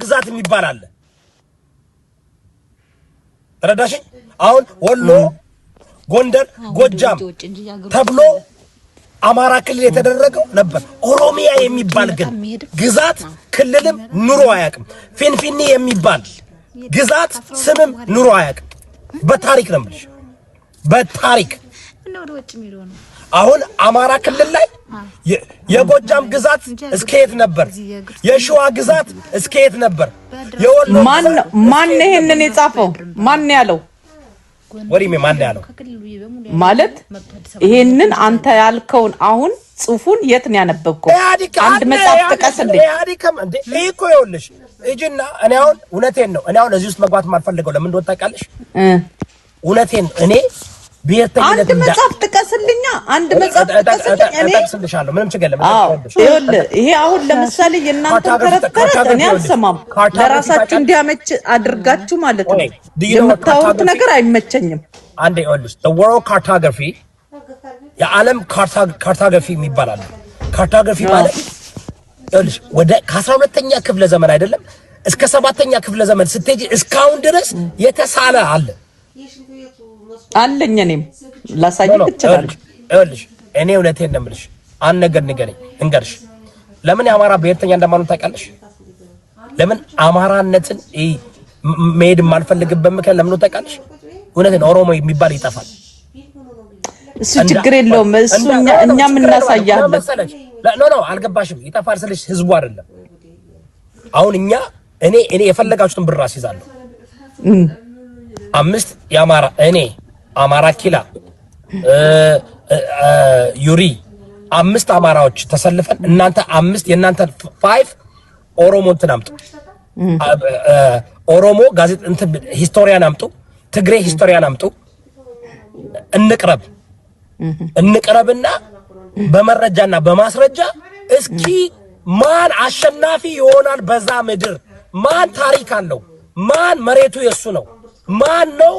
ግዛት የሚባል አለ ረዳሽኝ አሁን ወሎ ጎንደር ጎጃም ተብሎ አማራ ክልል የተደረገው ነበር ኦሮሚያ የሚባል ግን ግዛት ክልልም ኑሮ አያውቅም ፊንፊኔ የሚባል ግዛት ስምም ኑሮ አያውቅም በታሪክ ነው ማለት በታሪክ አሁን አማራ ክልል ላይ የጎጃም ግዛት እስከየት ነበር የሸዋ ግዛት እስከየት ነበር የወሎ ማን ይሄንን የጻፈው ማን ያለው ወሪሜ ማን ያለው ማለት ይሄንን አንተ ያልከውን አሁን ጽሁፉን የት ነው ያነበብከው አንድ መጽሐፍ ተቀስልኝ ያዲከም እንዴ እኮ ይኸውልሽ እጅና እኔ አሁን እውነቴን ነው እኔ አሁን እዚህ ውስጥ መግባት ማልፈልገው ለምን እንደወጣ ቃልሽ እውነቴን እኔ አንድ መጽሐፍ ተቀስልኛ አንድ መጽሐፍ ተቀስልኝ እኔ ተቀስልሻለሁ ምንም ችግር የለም ይሄ አሁን ለምሳሌ የናንተ ተረተረ እኔ አልሰማም ለራሳችሁ እንዲያመች አድርጋችሁ ማለት ነው የምታውቁት ነገር አይመቸኝም አንዴ ይኸውልሽ the world cartography የዓለም ካርቶግራፊ የሚባል ካርቶግራፊ ማለት ይኸውልሽ ወደ 12ኛ ክፍለ ዘመን አይደለም እስከ 7ኛ ክፍለ ዘመን ስትሄጂ እስካሁን ድረስ የተሳለ አለኝ እኔም ላሳይክ እችላለሁ ይኸውልሽ እኔ እውነቴን ነው የምልሽ አንድ ነገር ንገረኝ እንገርሽ ለምን የአማራ ብሔርተኛ እንደማኑ ታውቃለሽ ለምን አማራነትን መሄድ ማልፈልግበት ምክንያት ለምን ታውቃለሽ እውነቴን ኦሮሞ የሚባል ይጠፋል እሱ ችግር የለውም እሱ እኛም እናሳያለን ኖ አልገባሽም ይጠፋል ስለሽ ህዝቡ አይደለም አሁን እኔ የፈለጋችሁትን ብር አስይዛለሁ 5 የአማራ እኔ አማራ ኪላ ዩሪ 5 አማራዎች ተሰልፈን እናንተ 5 የናንተ 5 ኦሮሞ እንትን አምጡ ኦሮሞ ጋዜጣ እንትን ሂስቶሪያን አምጡ ትግሬ ሂስቶሪያን አምጡ እንቅረብና በመረጃና በማስረጃ እስኪ ማን አሸናፊ ይሆናል በዛ ምድር ማን ታሪክ አለው ማን መሬቱ የሱ ነው ማን ነው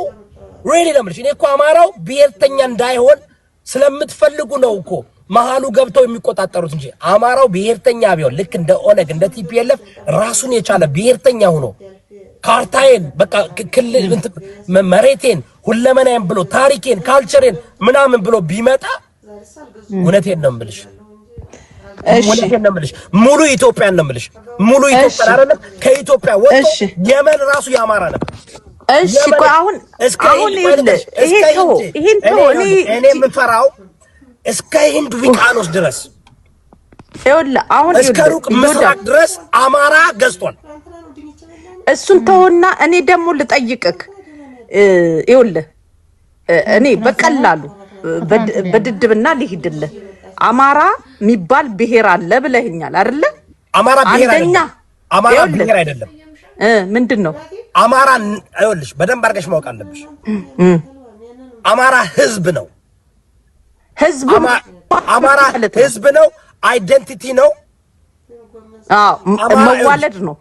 ሪሊ ለምልሽ እኔ እኮ አማራው ብሔርተኛ እንዳይሆን ስለምትፈልጉ ነው እኮ መሃሉ ገብተው የሚቆጣጠሩት እንጂ አማራው ብሔርተኛ ቢሆን ልክ እንደ ኦነግ እንደ ቲፒኤልኤፍ ራሱን የቻለ ብሔርተኛ ሆኖ ካርታዬን በቃ ክልል መሬቴን ሁለመናዬን ብሎ ታሪኬን ካልቸሬን ምናምን ብሎ ቢመጣ እውነቴን ነው የምልሽ እውነቴን ነው የምልሽ ሙሉ ኢትዮጵያን ነው የምልሽ ሙሉ ኢትዮጵያ አይደለም ከኢትዮጵያ ወጥቶ የመን ራሱ ያማራ ነበር እሺ አሁን እኔ የምፈራው እስከ ህንድ ውቅያኖስ ድረስ ይኸውልህ አሁን እስከ ሩቅ ምስራቅ ድረስ አማራ ገዝቷል እሱን ተውና እኔ ደግሞ ልጠይቅክ ይኸውልህ እኔ በቀላሉ በድድብና ልሂድልህ አማራ የሚባል ብሔር አለ ብለህኛል አይደለ አማራ ብሔር አይደለም ምንድነው አማራ አይወልሽ በደንብ አርገሽ ማወቅ አለብሽ አማራ ህዝብ ነው አማራ ህዝብ ነው አይደንቲቲ ነው መዋለድ ነው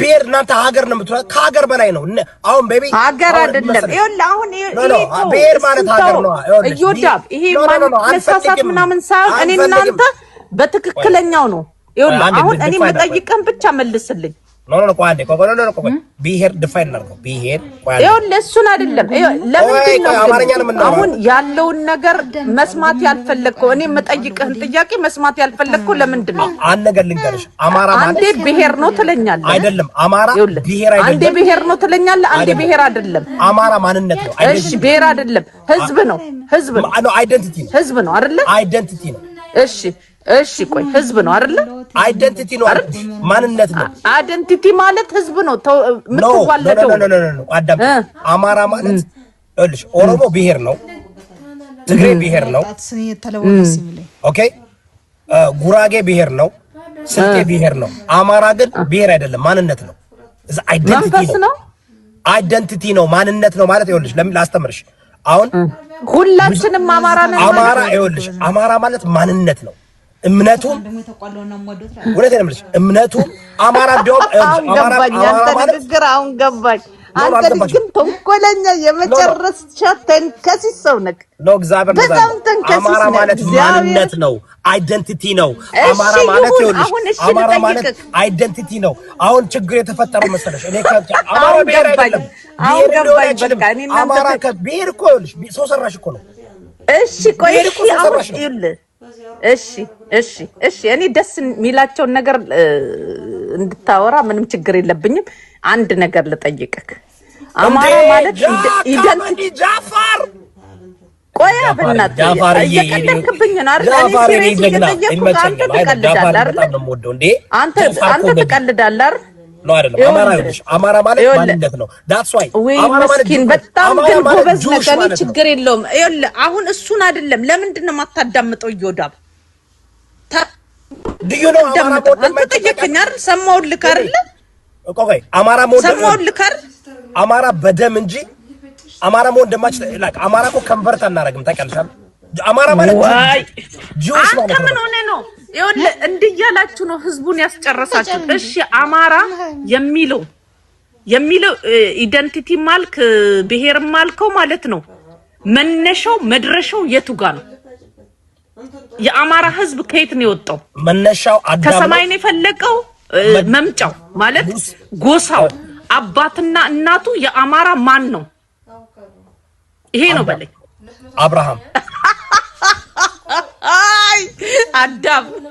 ብሔር እናንተ ሀገር ነው የምትለው ከሀገር በላይ ነው አሁን ቤቢ ሀገር አይደለም ይኸውልህ አሁን ብሔር ማለት ሀገር ነው ይወዳብ ይሄ መሳሳት ምናምን ሳይሆን እኔ እናንተ በትክክለኛው ነው ይኸውልህ አሁን እኔ መጠይቀን ብቻ መልስልኝ ኖ ቋንዴ ቆቆሎ ብሔር ዲፋይን አድርገው ብሔር ቋንዴ ይኸውልህ እሱን አይደለም ለምን ነው አሁን ያለውን ነገር መስማት ያልፈለግከው እኔ መጠይቀህን ጥያቄ መስማት ያልፈለግከው ለምንድን ነው አንድ ነገር ልንገርሽ አማራ ማለት አንዴ ብሔር ነው ትለኛለህ አይደለም አማራ ብሔር አይደለም አንዴ ብሔር ነው ትለኛለህ አንዴ ብሔር አይደለም አማራ ማንነት ነው እሺ ብሔር አይደለም ህዝብ ነው አይደንቲቲ ነው ህዝብ ነው አይደለ አይደንቲቲ ነው እሺ ቆይ ህዝብ ነው አይደለ አይደንቲቲ ነው ማንነት ነው አይደንቲቲ ማለት ህዝብ ነው ምትዋለደው ኖ አዳም አማራ ማለት እልሽ ኦሮሞ ብሔር ነው ትግሬ ብሔር ነው ኦኬ ጉራጌ ብሔር ነው ስልጤ ብሔር ነው አማራ ግን ብሔር አይደለም ማንነት ነው አይደንቲቲ ነው ማንነት ነው ማለት ይኸውልሽ ለምን ላስተምርሽ አሁን ሁላችንም አማራ ነን አማራ ይኸውልሽ አማራ ማለት ማንነት ነው እምነቱም ወለተ ነምልሽ እምነቱም አማራ ቢሆን አማራ ማለት ንግግር አሁን ገባኝ አንተ ግን ተንኮለኛ የመጨረሻ ተንከሲስ ሰው ነህ። ነው እግዚአብሔር አማራ ማለት ማንነት ነው፣ አይደንቲቲ ነው። አማራ ማለት ይኸውልሽ፣ አማራ ማለት አይደንቲቲ ነው። አሁን ችግር የተፈጠረው መሰለሽ እኔ አማራ ብሔር አይደለም። አማራ ከብሔር እኮ ይኸውልሽ ሰው ሰራሽ እኮ ነው። እሺ ቆይ እሺ እኔ ደስ የሚላቸውን ነገር እንድታወራ ምንም ችግር የለብኝም። አንድ ነገር ልጠይቅህ። አማራ ማለት ኢደንቲቲ ጃፋር ቆያ በእናትህ እየቀለድክብኝ ነው አይደል? እኔ ሲሪየስ እየጠየቅኩህ አንተ ትቀልዳለህ አይደል? አንተ ትቀልዳለህ አይደል? ነው አይደለም? አማራ ይኸውልሽ፣ አማራ ማለት ማንነት ነው። ዳትስ ዋይ አማራ ማለት በጣም ግን ጎበዝ ነገር ነው። ችግር የለውም። ይኸውልህ አሁን እሱን አይደለም ለምንድን ነው የማታዳምጠው? ይወዳብ ዲዩ ነው አማራ ማለት ጠየቀኝ አይደል? ሰማሁልህ አይደል? ቆይ አማራ ማለት ሰማሁልህ አይደል? አማራ በደም እንጂ አማራ ማለት እንደማች ላይክ አማራ እኮ ከንቨርት አናረግም። ታውቂያለሽ? አማራ ማለት ጁስ ማለት ነው። ምን ሆነ ነው? ይኸውልህ እንዲህ እያላችሁ ነው ህዝቡን ያስጨረሳችሁ። እሺ አማራ የሚለው ኢደንቲቲ ማልክ ብሔር ማልከው ማለት ነው። መነሻው መድረሻው የቱ ጋር ነው? የአማራ ህዝብ ከየት ነው የወጣው? መነሻው አዳም ከሰማይ ነው የፈለቀው። መምጫው ማለት ጎሳው አባትና እናቱ የአማራ ማን ነው? ይሄ ነው በለኝ። አብርሃም አይ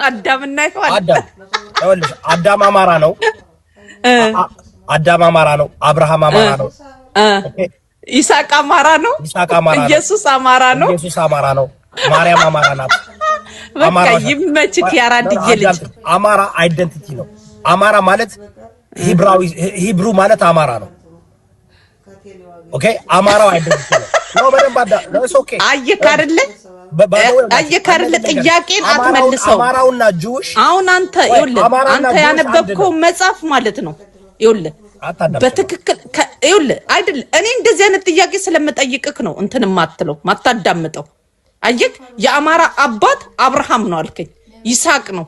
አዳምና ይኸውልሽ አዳም አማራ ነው። አዳም አማራ ነው። አብርሃም አማራ ነው። ይስሐቅ አማራ ነው። ኢየሱስ አማራ ነው። ኢየሱስ አማራ ነው። ማርያም አማራ ናት። በቃ ይመችክ ያራድዬ ልጅ። አማራ አይደንቲቲ ነው። አማራ ማለት ሂብሩ ማለት አማራ ነው። ኦኬ አማራው አይደንቲቲ ነው። ነው በደንብ ነው። ኦኬ አየህ አይደለ ጥያቄን አትመልሰው። አማራውና ጁሽ አሁን አንተ ይኸውልህ አንተ ያነበብከው መጽሐፍ ማለት ነው። ይኸውልህ በትክክል ይኸውልህ አይደል እኔ እንደዚህ አይነት ጥያቄ ስለምጠይቅህ ነው እንትን ማትለው ማታዳምጠው። አየህ የአማራ አባት አብርሃም ነው አልከኝ፣ ይስሐቅ ነው፣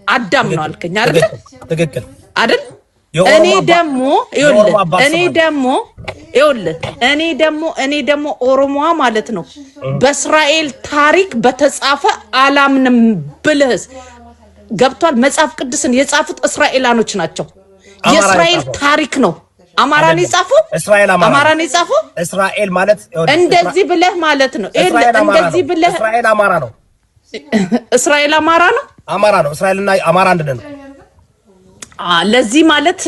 አዳም ነው አልከኝ አይደል? ትክክል አይደል? እኔ ደግሞ ኦሮሞዋ ማለት ነው በእስራኤል ታሪክ በተጻፈ አላምንም ብለህስ ገብቷል። መጽሐፍ ቅዱስን የጻፉት እስራኤላኖች ናቸው። የእስራኤል ታሪክ ነው። አማራን የጻፈው አማራን የጻፈው እስራኤል ማለት እንደዚህ ብለህ ማለት ነው። እንደዚህ ብለህ እስራኤል አማራ ነው። እስራኤል አማራ ነው። እስራኤልና አማራ አንድ ነው። ለዚህ ማለት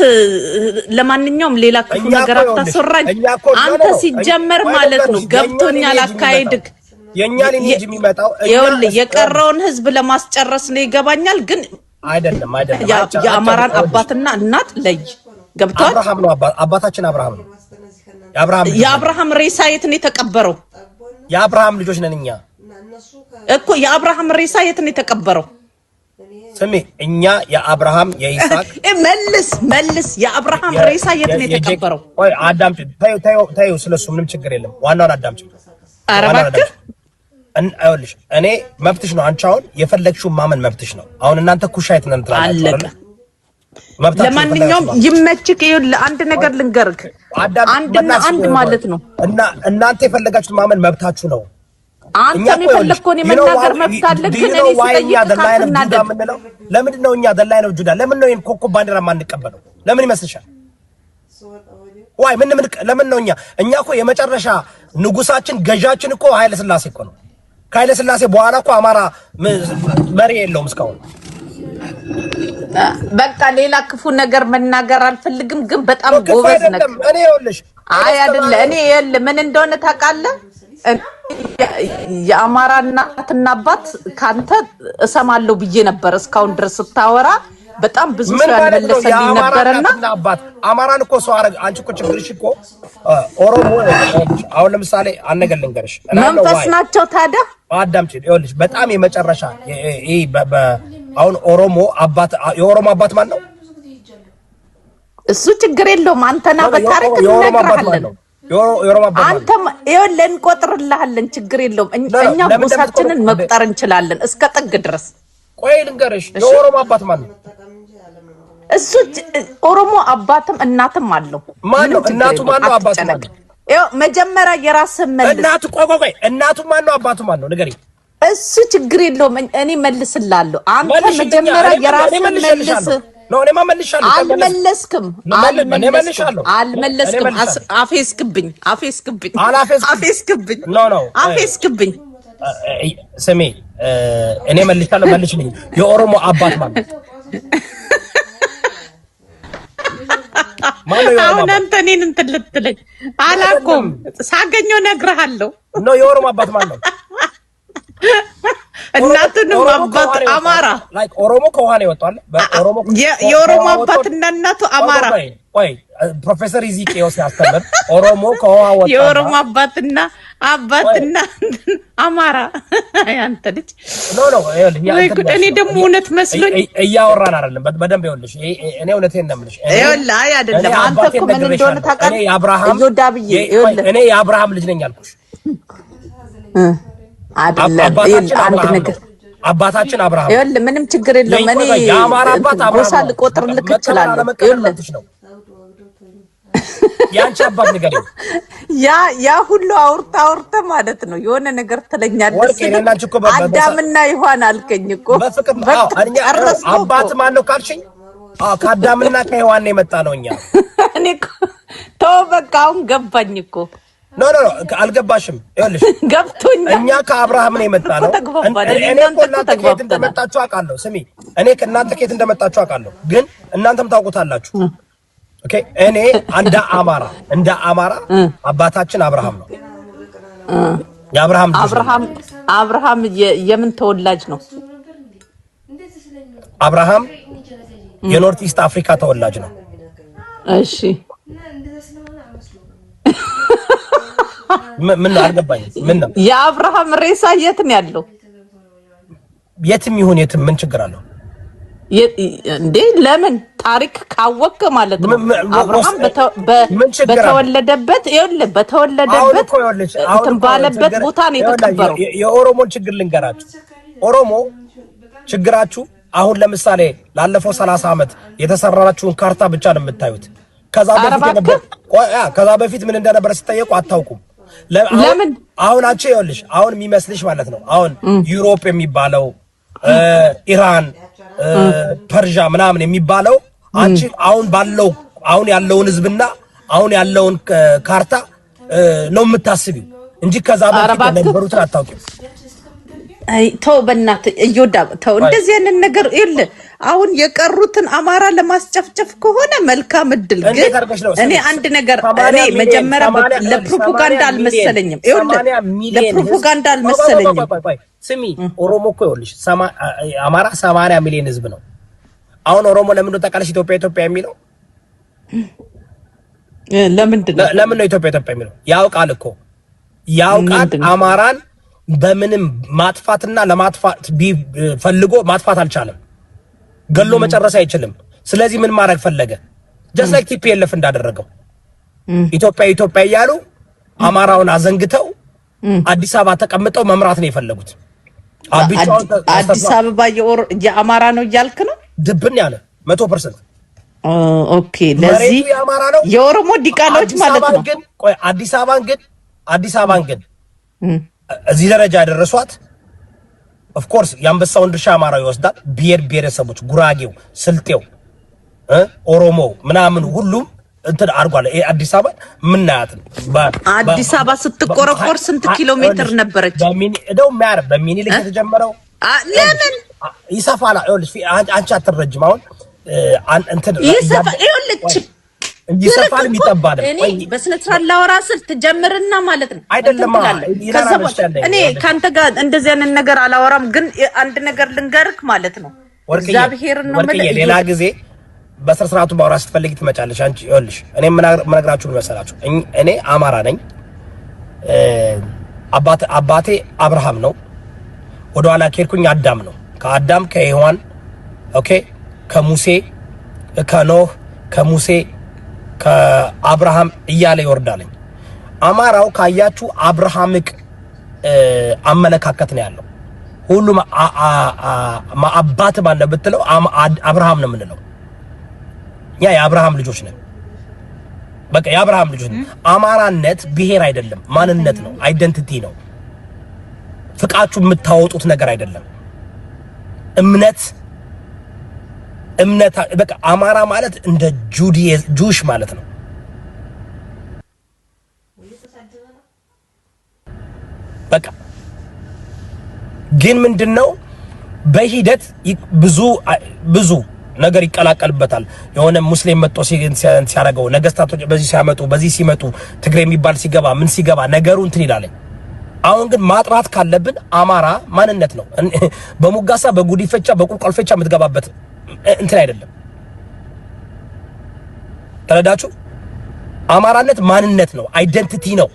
ለማንኛውም ሌላ ክፉ ነገር አታሰራኝ። አንተ ሲጀመር ማለት ነው ገብቶኛል አካሄድክ። የኛን ልጅ የሚመጣው ይኸውልህ የቀረውን ህዝብ ለማስጨረስ ነው ይገባኛል። ግን አይደለም የአማራን አባትና እናት ለይ ገብቷል። አብርሃም ነው አባታችን አብርሃም ነው። የአብርሃም ሬሳ የት ነው የተቀበረው? የአብርሃም ልጆች ነን እኛ እኮ። የአብርሃም ሬሳ የት ነው የተቀበረው? ስሚ እኛ የአብርሃም የይስሐቅ መልስ የአብርሃም ሬሳ የት ነው የተቀበረው? ወይ አዳምጪ። ታዩ ስለሱ ምንም ችግር የለም። ዋናውን አዳምጪ። ኧረ እባክህ አይወልሽ እኔ መብትሽ ነው። አንቺ አሁን የፈለግሽው ማመን መብትሽ ነው። አሁን እናንተ ኩሻይት ነን ትላለች። ለማንኛውም ይመችክ። ይኸውልህ አንድ ነገር ልንገርክ፣ አንድ ማለት ነው እና እናንተ የፈለጋችሁት ማመን መብታችሁ ነው። አንተ የፈለግከውን የመናገር መብት አለ። ግን እኔ ሲጠይቅ ምንድነው? ለምንድን ነው እኛ ደላይ ነው ጁዳ ለምን ነው ኮከብ ባንዲራ ማንቀበለው? ለምን ይመስልሻል? ዋይ ለምን ነው እኛ እኮ የመጨረሻ ንጉሳችን ገዣችን እኮ ኃይለ ሥላሴ እኮ ነው። ከኃይለ ሥላሴ በኋላ እኮ አማራ መሪ የለውም እስካሁን። በቃ ሌላ ክፉ ነገር መናገር አልፈልግም። ግን በጣም ጎበዝ ነህ። እኔ ይኸውልሽ አይደለ እኔ ምን እንደሆነ ታውቃለህ? የአማራ እናትና አባት ካንተ እሰማለሁ ብዬ ነበር እስካሁን ድረስ ስታወራ። በጣም ብዙ ሰው ያልመለሰልኝ ነበርና አማራን እኮ ሰው አረግ። አንቺ እኮ ችግርሽ እኮ ኦሮሞ አሁን ለምሳሌ አነገር ልንገርሽ መንፈስ ናቸው። ታዲያ አዳምጪ። ይኸውልሽ በጣም የመጨረሻ አሁን ኦሮሞ አባት የኦሮሞ አባት ማን ነው? እሱ ችግር የለውም። አንተና በታሪክ እንነግርሃለን። አንተ ይኸውልህ እንቆጥርልሃለን። ችግር የለውም። እኛ ጎሳችንን መቁጠር እንችላለን እስከ ጥግ ድረስ። ቆይ ልንገርሽ የኦሮሞ አባት ማን ነው? እሱ ኦሮሞ አባትም እናትም አለው። ማነው እናቱ ማነው አባቱ ማነው? ይኸው መጀመሪያ የራስህ መልስ። እናቱ ቆይ እናቱ ማነው አባቱ ማነው ንገሪኝ። እሱ ችግር የለውም እኔ መልስልሃለሁ። አንተ መጀመሪያ የራስህ መልስ ነው። እኔማ መልሻለሁ። አልመለስክም። አፌስክብኝ ስሜ እኔ መልሻለሁ። መልሽልኝ። የኦሮሞ አባት ማለት አሁን አንተ እኔን እንትን ልትለኝ አላውቅም። ሳገኘው እነግርሃለሁ። የኦሮሞ አባት ማለት ነው። እናቱንም አባት አማራ ላይክ ኦሮሞ ከውሃ ነው የወጣው። በኦሮሞ የኦሮሞ አባትና እናቱ አማራ። ቆይ ፕሮፌሰር ኢዚቄዎስ ያስተምር ኦሮሞ ከውሃ ወጣ። የኦሮሞ አባትና አማራ። ያንተ ልጅ ኖ እኔ ደግሞ እውነት መስሎኝ እያወራን አይደለም። በደንብ ይኸውልሽ፣ እኔ እውነቴን ነው የምልሽ። ይኸውልህ አይ አይደለም። አንተ እኮ ምን እንደሆነ ታውቃለህ? እኔ የአብርሃም ልጅ ነኝ አልኩሽ አይደለም። አንድ ነገር አባታችን አብርሃም ይኸውልህ፣ ምንም ችግር የለውም። እኔ የአማራ አባት አብርሃም ጎሳ ልቆጥርልህ እችላለሁ። ይኸውልህ ያንቺ አባት ንገሪኝ። ያ ሁሉ አውርተ ማለት ነው የሆነ ነገር ትለኛለህ። አዳምና ሔዋን አልከኝ እኮ አባት ማን ነው ካልሽኝ፣ ከአዳምና ከሔዋን ነው የመጣ ነው። እኛ እኔ ተው በቃ አሁን ገባኝ እኮ። ኖ አልገባሽም። ይኸውልሽ ገብቶኛል። እኛ ከአብርሃም ነው የመጣ ነው። እኔ እኮ እናንተ ከየት እንደመጣችሁ አውቃለሁ። ስሚ፣ እኔ ከእናንተ ከየት እንደመጣችሁ አውቃለሁ፣ ግን እናንተም ታውቁታላችሁ። ኦኬ፣ እኔ እንደ አማራ አባታችን አብርሃም ነው። የአብርሃም አብርሃም የምን ተወላጅ ነው? አብርሃም የኖርት ኢስት አፍሪካ ተወላጅ ነው። እሺ ምን አልገባኝም። ምን ነው የአብርሃም ሬሳ የት ነው ያለው? የትም ይሁን የትም ምን ችግር አለው እንዴ? ለምን ታሪክ ካወቅ ማለት ነው። አብርሃም በተወለደበት እንትን ባለበት ቦታ ነው የተቀበረው። የኦሮሞን ችግር ልንገራችሁ። ኦሮሞ ችግራችሁ አሁን ለምሳሌ ላለፈው 30 ዓመት የተሰራችውን ካርታ ብቻ ነው የምታዩት። ከዛ በፊት ምን እንደነበረ ሲጠየቁ አታውቁም። ለምን አሁን አንቺ ይኸውልሽ አሁን የሚመስልሽ ማለት ነው አሁን ዩሮፕ የሚባለው ኢራን ፐርዣ ምናምን የሚባለው አንቺ አሁን ያለውን ህዝብና አሁን ያለውን ካርታ ነው የምታስቢው እንጂ ከዛ በፊት የነበሩትን አታውቂም። አይ ተው በእናትህ እዮዳ ተው። እንደዚህ አይነት ነገር ይል አሁን የቀሩትን አማራ ለማስጨፍጨፍ ከሆነ መልካም እድል። ግን እኔ አንድ ነገር እኔ መጀመሪያ ለፕሮፓጋንዳ አልመሰለኝም። ለፕሮፓጋንዳ አልመሰለኝም። ስሚ ኦሮሞ እኮ ይኸውልሽ አማራ 80 ሚሊዮን ህዝብ ነው። አሁን ኦሮሞ ለምን ነው ተቃለሽ ኢትዮጵያ የሚለው? ለምን ነው ኢትዮጵያ የሚለው? ያውቃል አማራን በምንም ማጥፋትና ለማጥፋት ፈልጎ ማጥፋት አልቻለም። ገሎ መጨረስ አይችልም። ስለዚህ ምን ማድረግ ፈለገ? just like TPLF እንዳደረገው ኢትዮጵያ እያሉ አማራውን አዘንግተው አዲስ አበባ ተቀምጠው መምራት ነው የፈለጉት። አዲስ አበባ የአማራ ነው እያልክ ነው? ድብን ያለ 100%። ኦኬ፣ ለዚህ የኦሮሞ ዲቃሎች ማለት ነው። ግን ቆይ አዲስ አበባን ግን እዚህ ደረጃ ያደረሷት ኦፍ ኮርስ የአንበሳውን ድርሻ አማራው ይወስዳል። ብሔረሰቦች ጉራጌው፣ ስልጤው፣ ኦሮሞ ምናምን ሁሉም እንትን አድርጓል። አዲስ አበባ ምናያት ነው። አዲስ አበባ ስትቆረቆር ስንት ኪሎ ሜትር ነበረች? በሚኒሊክ የተጀመረው ለምን ይሰፋል? ይኸውልሽ አንቺ አትረጅም። አሁን እንትን ይኸውልሽ ይሰፋል ይጠባል። እኔ በስነ ስርዓት ላወራ ስል ትጀምርና ማለት ነው አይደለም። እኔ ካንተ ጋር እንደዚህ አይነት ነገር አላወራም። ግን አንድ ነገር ልንገርክ ማለት ነው። እግዚአብሔር ነው ማለት ሌላ ጊዜ በስነ ስርዓቱ ባወራ ስትፈልጊ ትመጫለሽ። አንቺ ይኸውልሽ እኔ ምነግራችሁ መሰላችሁ፣ እኔ አማራ ነኝ። አባቴ አብርሃም ነው። ወደ ኋላ ከሄድኩኝ አዳም ነው። ከአዳም ከሔዋን ኦኬ፣ ከሙሴ ከኖህ ከሙሴ ከአብርሃም እያለ ይወርዳልኝ። አማራው ካያችሁ አብርሃምክ አመለካከት ነው ያለው። ሁሉም አባት ባለ ብትለው አብርሃም ነው የምንለው። ያ የአብርሃም ልጆች ነን። በቃ የአብርሃም ልጆች ነን። አማራነት ብሔር አይደለም፣ ማንነት ነው፣ አይደንቲቲ ነው። ፍቃችሁ የምታወጡት ነገር አይደለም። እምነት በቃ አማራ ማለት እንደ ጁሽ ማለት ነው። በቃ ግን ምንድነው በሂደት ብዙ ነገር ይቀላቀልበታል። የሆነ ሙስሊም መጥቶ ሲያረጋው ነገስታቶች በዚህ ሲመጡ ትግሬ የሚባል ሲገባ ምን ሲገባ ነገሩ እንትን ይላል። አሁን ግን ማጥራት ካለብን አማራ ማንነት ነው። በሙጋሳ በጉዲፈቻ በቁልቋልፈቻ የምትገባበት እንትን አይደለም። ተረዳችሁ? አማራነት ማንነት ነው፣ አይደንቲቲ ነው።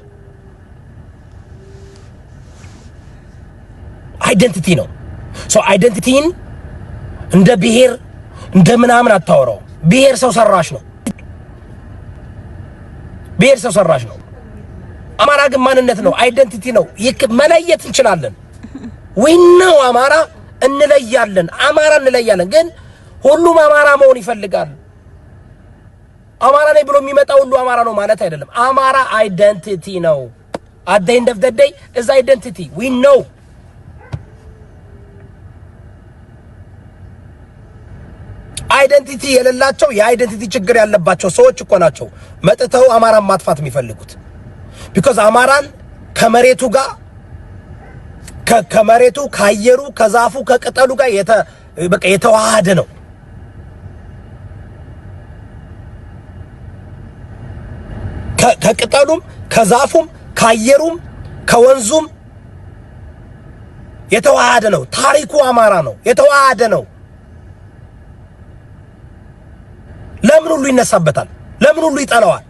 አይደንቲቲ ነው። አይደንቲቲን እንደ ብሔር እንደ ምናምን አታወራው። ብሔር ሰው ሰራሽ ነው። ብሔር ሰው ሰራሽ ነው። አማራ ግን ማንነት ነው፣ አይደንቲቲ ነው። መለየት እንችላለን ወይ ነው? አማራ እንለያለን፣ አማራ እንለያለን። ግን ሁሉም አማራ መሆን ይፈልጋል። አማራ ነኝ ብሎ የሚመጣ ሁሉ አማራ ነው ማለት አይደለም። አማራ አይደንቲቲ ነው። at the end of the day is identity. we know አይደንቲቲ የሌላቸው የአይደንቲቲ ችግር ያለባቸው ሰዎች እኮ ናቸው መጥተው አማራን ማጥፋት የሚፈልጉት። because አማራን ከመሬቱ ጋር ከመሬቱ ከአየሩ ከዛፉ ከቅጠሉ ጋር በቃ የተዋሃደ ነው። ከቅጠሉም ከዛፉም ከአየሩም ከወንዙም የተዋሃደ ነው። ታሪኩ አማራ ነው፣ የተዋሃደ ነው። ለምን ሁሉ ይነሳበታል? ለምን ሁሉ ይጠላዋል?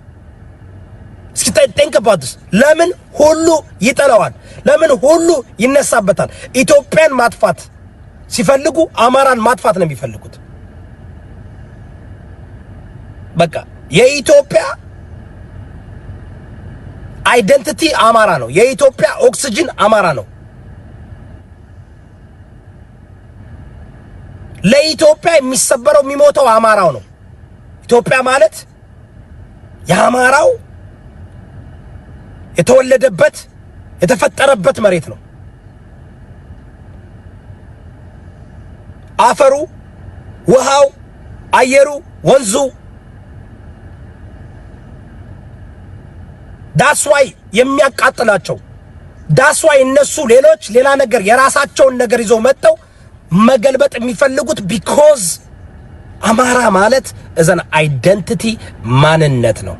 እስኪ think about this። ለምን ሁሉ ይጠላዋል? ለምን ሁሉ ይነሳበታል? ኢትዮጵያን ማጥፋት ሲፈልጉ አማራን ማጥፋት ነው የሚፈልጉት። በቃ የኢትዮጵያ አይደንቲቲ አማራ ነው። የኢትዮጵያ ኦክሲጅን አማራ ነው። ለኢትዮጵያ የሚሰበረው የሚሞተው አማራው ነው። ኢትዮጵያ ማለት የአማራው የተወለደበት የተፈጠረበት መሬት ነው። አፈሩ፣ ውሃው፣ አየሩ፣ ወንዙ ዳስዋይ የሚያቃጥላቸው ዳስዋይ እነሱ ሌላ ነገር የራሳቸውን ነገር ይዘው መጥተው መገልበጥ የሚፈልጉት because አማራ ማለት እዘን አይደንቲቲ ማንነት ነው።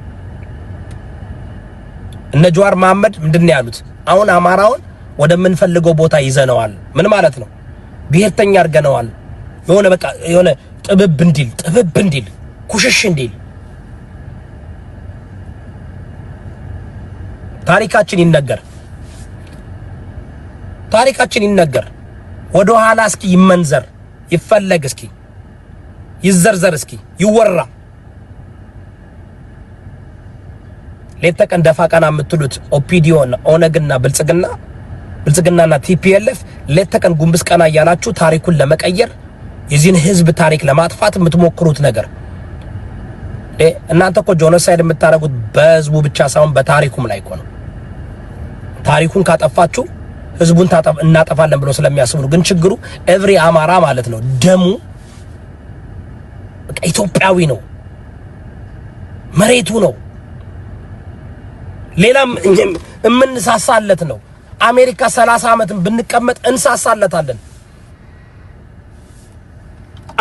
እነ ጀዋር መሐመድ ምንድነው ያሉት? አሁን አማራውን ወደምንፈልገው ቦታ ይዘነዋል። ምን ማለት ነው? ብሔርተኛ አድርገነዋል። የሆነ ጥብብ እንዲል ኩሽሽ እንዲል ታሪካችን ይነገር ወደ ኋላ እስኪ ይመንዘር ይፈለግ እስኪ ይዘርዘር እስኪ ይወራ። ሌት ተቀን ደፋ ቀና የምትሉት ኦፒዲዮን ኦነግና ብልጽግናና ቲፒኤልኤፍ ሌት ተቀን ጉንብስ ቀና እያላችሁ ታሪኩን ለመቀየር የዚህን ህዝብ ታሪክ ለማጥፋት የምትሞክሩት ነገር እናንተ እኮ ጆኖሳይድ የምታረጉት በህዝቡ ብቻ ሳይሆን በታሪኩም ላይ እኮ ነው። ታሪኩን ካጠፋችሁ ህዝቡን እናጠፋለን ብሎ ስለሚያስቡ ግን ችግሩ ኤቭሪ አማራ ማለት ነው ደሙ በቃ ኢትዮጵያዊ ነው፣ መሬቱ ነው። ሌላም የምንሳሳለት ነው። አሜሪካ 30 ዓመት ብንቀመጥ እንሳሳለታለን።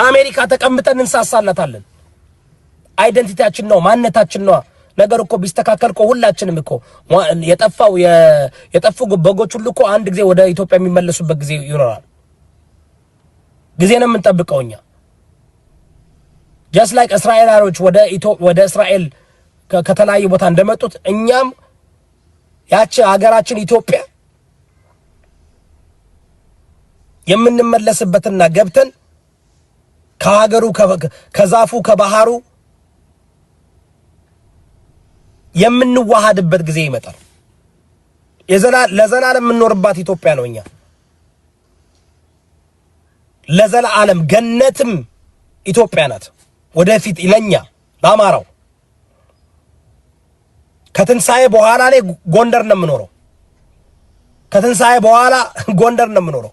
አሜሪካ ተቀምጠን እንሳሳለታለን። አይደንቲቲያችን ነው፣ ማንነታችን ነው። ነገር እኮ ቢስተካከል እኮ ሁላችንም እኮ የጠፉ በጎች ሁሉ እኮ አንድ ጊዜ ወደ ኢትዮጵያ የሚመለሱበት ጊዜ ይኖራል። ጊዜ ነው የምንጠብቀው እኛ። just like እስራኤላውያን ወደ እስራኤል ከተለያዩ ቦታ እንደመጡት እኛም ያቺ ሀገራችን ኢትዮጵያ የምንመለስበትና ገብተን ከሀገሩ ከዛፉ ከባህሩ የምንዋሃድበት ጊዜ ይመጣል። ለዘላለም የምንኖርባት ኢትዮጵያ ነው እኛ ለዘላለም ገነትም ኢትዮጵያ ናት። ወደፊት ለኛ ለአማራው ከትንሳኤ በኋላ ላይ ጎንደር ነው የምኖረው። ከትንሳኤ በኋላ ጎንደር ነው የምኖረው።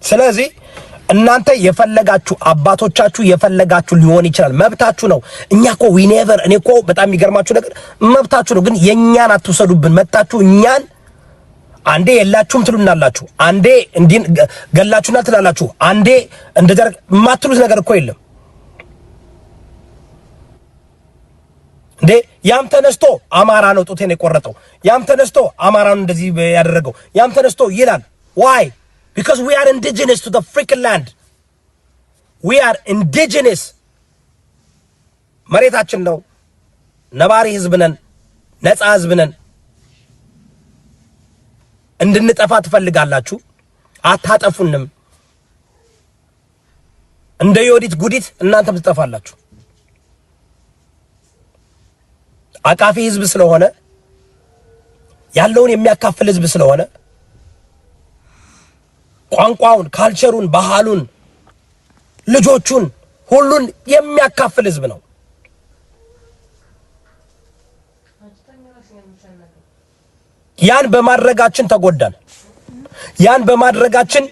ስለዚህ እናንተ የፈለጋችሁ አባቶቻችሁ የፈለጋችሁ ሊሆን ይችላል፣ መብታችሁ ነው። እኛ እኮ ዊኔቨር እኔ እኮ በጣም የሚገርማችሁ ነገር መብታችሁ ነው፣ ግን የኛን አትውሰዱብን። መጣችሁ እኛን አንዴ የላችሁም ትሉናላችሁ፣ አንዴ እንዲህ ገላችሁና ትላላችሁ፣ አንዴ እንደደረግ የማትሉት ነገር እኮ የለም እንዴ። ያም ተነስቶ አማራ ነው ጡቴን የቆረጠው፣ ያም ተነስቶ አማራን እንደዚህ ያደረገው፣ ያም ተነስቶ ይላል። why? Because we are indigenous to the freaking land. We are indigenous. መሬታችን ነው። ነባሪ ህዝብ ነን፣ ነፃ ህዝብ ነን። እንድንጠፋ ትፈልጋላችሁ፣ አታጠፉንም። እንደ ዮዲት ጉዲት እናንተም ትጠፋላችሁ። አቃፊ ህዝብ ስለሆነ ያለውን የሚያካፍል ህዝብ ስለሆነ ቋንቋውን፣ ካልቸሩን፣ ባህሉን፣ ልጆቹን ሁሉን የሚያካፍል ህዝብ ነው። ያን በማድረጋችን ተጎዳን። ያን በማድረጋችን